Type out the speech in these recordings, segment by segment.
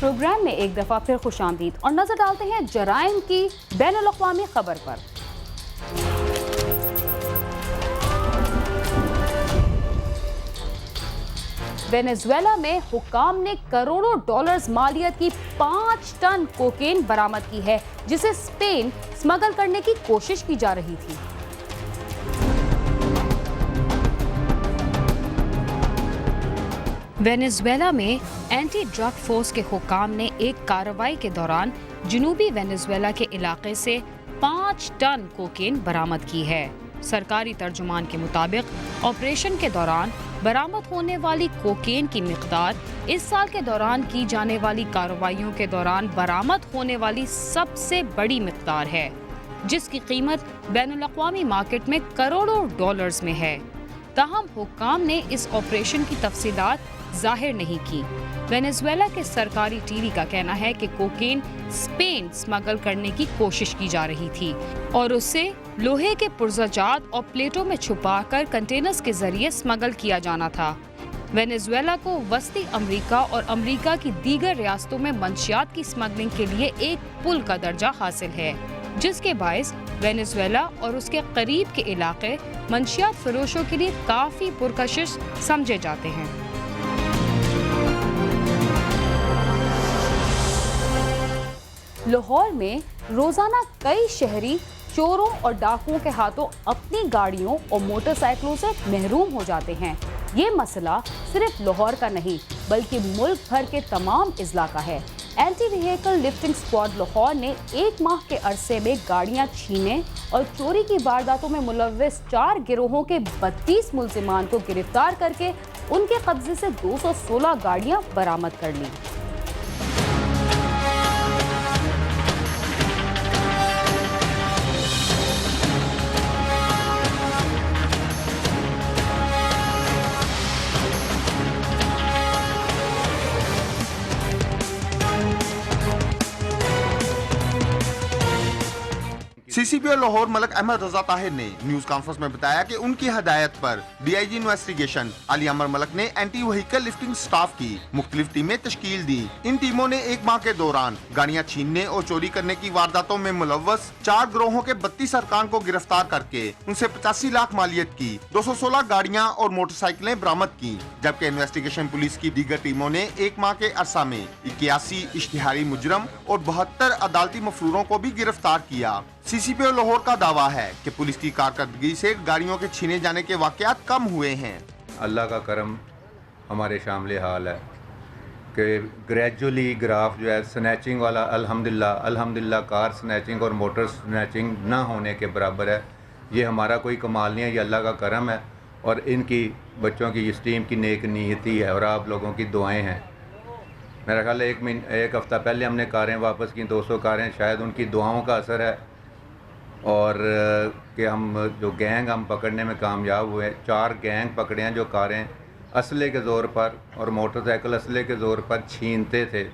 Programme में एक दफा फिर खुशामदीद और नजर डालते हैं जराइम की बैनुल-अक़वामी खबर पर। वेनेजुएला में हुक्काम ने करोड़ों डॉलर्स मालियत की 5 टन कोकेन बरामद की है, जिसे स्पेन स्मगल करने की कोशिश की जा रही थी। वेनेजुएला में एंटी ड्रग फोर्स के हुक्काम ने एक कार्रवाई के दौरान जनूबी वेनेजुएला के इलाके से 5 टन कोकेन बरामद की है। सरकारी तर्जुमान के मुताबिक ऑपरेशन के दौरान बरामद होने वाली कोकेन की मिकदार इस साल के दौरान की जाने वाली कार्रवाइयों के दौरान बरामद होने वाली सबसे बड़ी मिकदार है, जिसकी कीमत बैनुल-अक़वामी मार्केट में करोड़ों डॉलर्स में है। ताहम हुक्काम ने इस ऑपरेशन की तफसीलात जाहिर नहीं की। वेनेजुएला के सरकारी टीवी का कहना है कि कोकेन स्पेन स्मगल करने की कोशिश की जा रही थी और उसे लोहे के पुर्जाजात और प्लेटों में छुपाकर कंटेनर्स के जरिए स्मगल किया जाना था। वेनेजुएला को वस्ती अमेरिका और अमेरिका की दीगर रियासतों में मंशियात की स्मगलिंग के लिए एक पुल का दर्जा हासिल है, जिसके बायस वेनेजुएला और उसके करीब के इलाके मंशियात फरोशों के लिए काफी पुरकशिश समझे जाते हैं। लाहौर में रोजाना कई शहरी चोरों और डाकुओं के हाथों अपनी गाड़ियों और मोटरसाइकिलों से महरूम हो जाते हैं। ये मसला सिर्फ लाहौर का नहीं बल्कि मुल्क भर के तमाम इजला का है। Anti vehicle lifting squad Lahore ने 1 माह के अरसे में गाड़ियां छीनने और चोरी की वारदातों में मुलव्विस 4 गिरोहों के 32 मुल्जिमान को गिरफ्तार करके उनके कब्जे से 216 गाड़ियां बरामद कर ली। सीसीपीओ लाहौर मलक अहमद रजा ताहिर ने न्यूज कॉन्फ्रेंस में बताया कि उनकी हदायत पर डीआईजी इन्वेस्टिगेशन अली अमर मलक ने एंटी व्हीकल लिफ्टिंग स्टाफ की मुख्तलिफ टीमें तश्कील दी। इन टीमों ने 1 माह के दौरान गाड़ियां छीनने और चोरी करने की वारदातों में मुलव्वस 4 गिरोहों के 32 अरकान को गिरफ्तार करके उनसे 85 लाख मालियत की 216 गाड़ियां और मोटरसाइकिलें बरामद की। जबकि इन्वेस्टिगेशन पुलिस की दीगर टीमों ने 1 माह के अरसा में 81 इश्तिहारी मुजरम और 72 अदालती मफरूरों को भी गिरफ्तार किया। सीसीपीओ लाहौर का दावा है कि पुलिस की कारकर्दगी से गाड़ियों के छीने जाने के वाकयात कम हुए हैं। अल्लाह का करम हमारे शामिल हाल है कि ग्रेजुअली ग्राफ जो है स्नैचिंग वाला अल्हम्दुलिल्लाह कार स्नैचिंग और मोटर स्नैचिंग ना होने के बराबर है। ये हमारा कोई कमाल नहीं है, ये अल्लाह का करम है और इनकी बच्चों की इस टीम की नेक नीयती है और आप लोगों की दुआएं हैं। मेरा ख्याल है 1 हफ़्ता पहले हमने कारें वापस की, 200 कारें, शायद उनकी दुआओं का असर है और कि हम जो गैंग हम पकड़ने में कामयाब हुए। 4 गैंग पकड़े हैं जो कारें असले के ज़ोर पर और मोटरसाइकिल असले के ज़ोर पर छीनते थे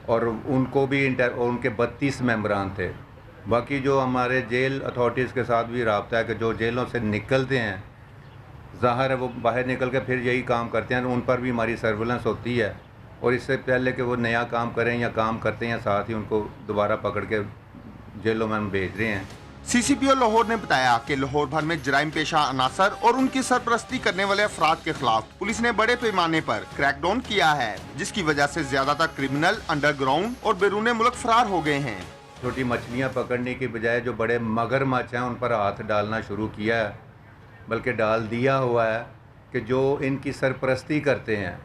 और उनको भी उनके 32 मेंबरान थे। बाकी जो हमारे जेल अथॉरिटीज़ के साथ भी रब्ता है कि जो जेलों से निकलते हैं, ज़ाहिर है वो बाहर निकल के फिर यही काम करते हैं, उन पर भी हमारी सर्विलेंस होती है और इससे पहले कि वो नया काम करें या काम करते हैं साथ ही उनको दोबारा पकड़ के जेलों में हम भेज रहे हैं। सीसीपीओ लाहौर ने बताया कि लाहौर भर में जराइम पेशा अनासर और उनकी सरपरस्ती करने वाले अफराद के खिलाफ पुलिस ने बड़े पैमाने पर क्रैकडाउन किया है, जिसकी वजह से ज्यादातर क्रिमिनल अंडरग्राउंड और बैरून मुल्क फरार हो गए हैं। छोटी मछलियां पकड़ने की बजाय जो बड़े मगरमच्छ हैं उन पर हाथ डालना शुरू किया है, बल्कि डाल दिया हुआ है कि जो इनकी सरपरस्ती करते हैं,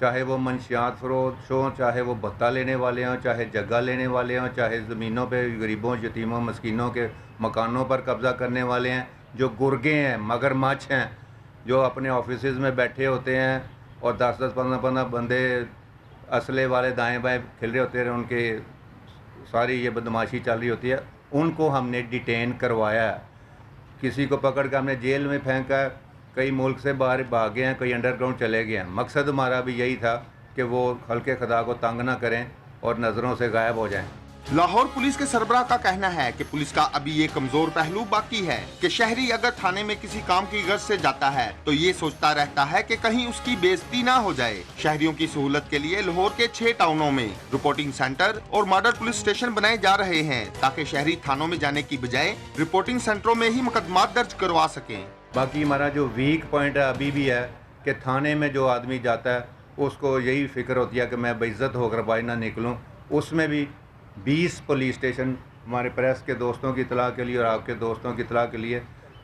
चाहे वो मंशियात फरोश हों, चाहे वो भत्ता लेने वाले हों, चाहे जगह लेने वाले हों, चाहे ज़मीनों पे गरीबों यतीमों मस्कीनों के मकानों पर कब्ज़ा करने वाले हैं, जो गुर्गे हैं, मगरमच्छ हैं, जो अपने ऑफिसेज में बैठे होते हैं और 10-10, 15-15 बंदे असले वाले दाएं बाएं खिल रहे होते हैं, उनके सारी ये बदमाशी चल रही होती है। उनको हमने डिटेन करवाया है, किसी को पकड़ कर हमने जेल में फेंका है, कई मुल्क से बाहर भागे हैं, कई अंडरग्राउंड चले गए हैं। मकसद हमारा भी यही था कि वो हल्के खुदा को तंग ना करें और नज़रों से गायब हो जाएं। लाहौर पुलिस के सरबराह का कहना है कि पुलिस का अभी ये कमजोर पहलू बाकी है कि शहरी अगर थाने में किसी काम की गर्ज से जाता है तो ये सोचता रहता है कि कहीं उसकी बेइज्जती ना हो जाए। शहरियों की सहूलत के लिए लाहौर के 6 टाउनों में रिपोर्टिंग सेंटर और मॉडल पुलिस स्टेशन बनाए जा रहे हैं ताकि शहरी थानों में जाने की बजाय रिपोर्टिंग सेंटरों में ही मुकदमा दर्ज करवा सकें। बाकी हमारा जो वीक पॉइंट है अभी भी है कि थाने में जो आदमी जाता है उसको यही फिक्र होती है कि मैं बेइज्जत होकर बाहर ना निकलूँ। उसमें भी 20 पुलिस स्टेशन हमारे प्रेस के दोस्तों की इतला के लिए और आपके दोस्तों की इतला के लिए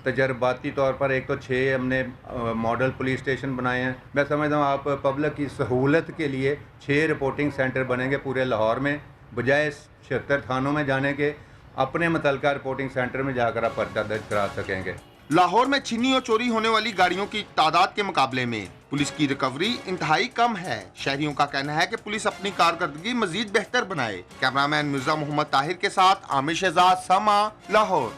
तजर्बाती तौर पर एक तो 6 हमने मॉडल पुलिस स्टेशन बनाए हैं। मैं समझता हूँ आप पब्लिक की सहूलत के लिए 6 रिपोर्टिंग सेंटर बनेंगे पूरे लाहौर में, बजाय 76 थानों में जाने के अपने मुतलका रिपोर्टिंग सेंटर में जाकर आप पर्चा दर्ज करा सकेंगे। लाहौर में छीनी और चोरी होने वाली गाड़ियों की तादाद के मुकाबले में पुलिस की रिकवरी इंतहाई कम है। शहरियों का कहना है कि पुलिस अपनी कारकर्दगी मजीद बेहतर बनाए। कैमरामैन मिर्जा मोहम्मद ताहिर के साथ आमिर शहजाद, समा, लाहौर।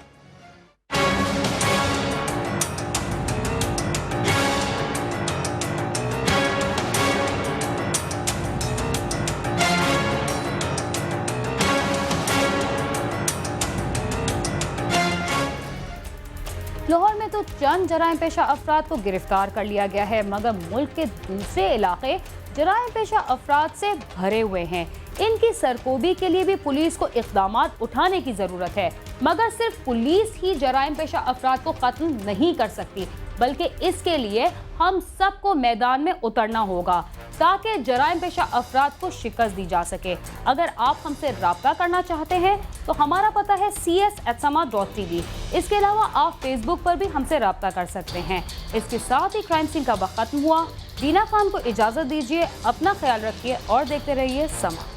लाहौर में तो चंद जराइम पेशा अफराद को गिरफ्तार कर लिया गया है, मगर मुल्क के दूसरे इलाके जराइम पेशा अफराद से भरे हुए हैं। इनकी सरकोबी के लिए भी पुलिस को इक़दामात उठाने की ज़रूरत है, मगर सिर्फ पुलिस ही जराइम पेशा अफराद को ख़त्म नहीं कर सकती, बल्कि इसके लिए हम सबको मैदान में उतरना होगा ताकि जराइम पेशा अफराद को शिकस्त दी जा सके। अगर आप हमसे रब्ता करना चाहते हैं तो हमारा पता है cs@sama.tv। इसके अलावा आप फेसबुक पर भी हमसे रब्ता कर सकते हैं। इसके साथ ही क्राइम सीन का वक्त खत्म हुआ। दीना खान को इजाज़त दीजिए, अपना ख्याल रखिए और देखते रहिए समा।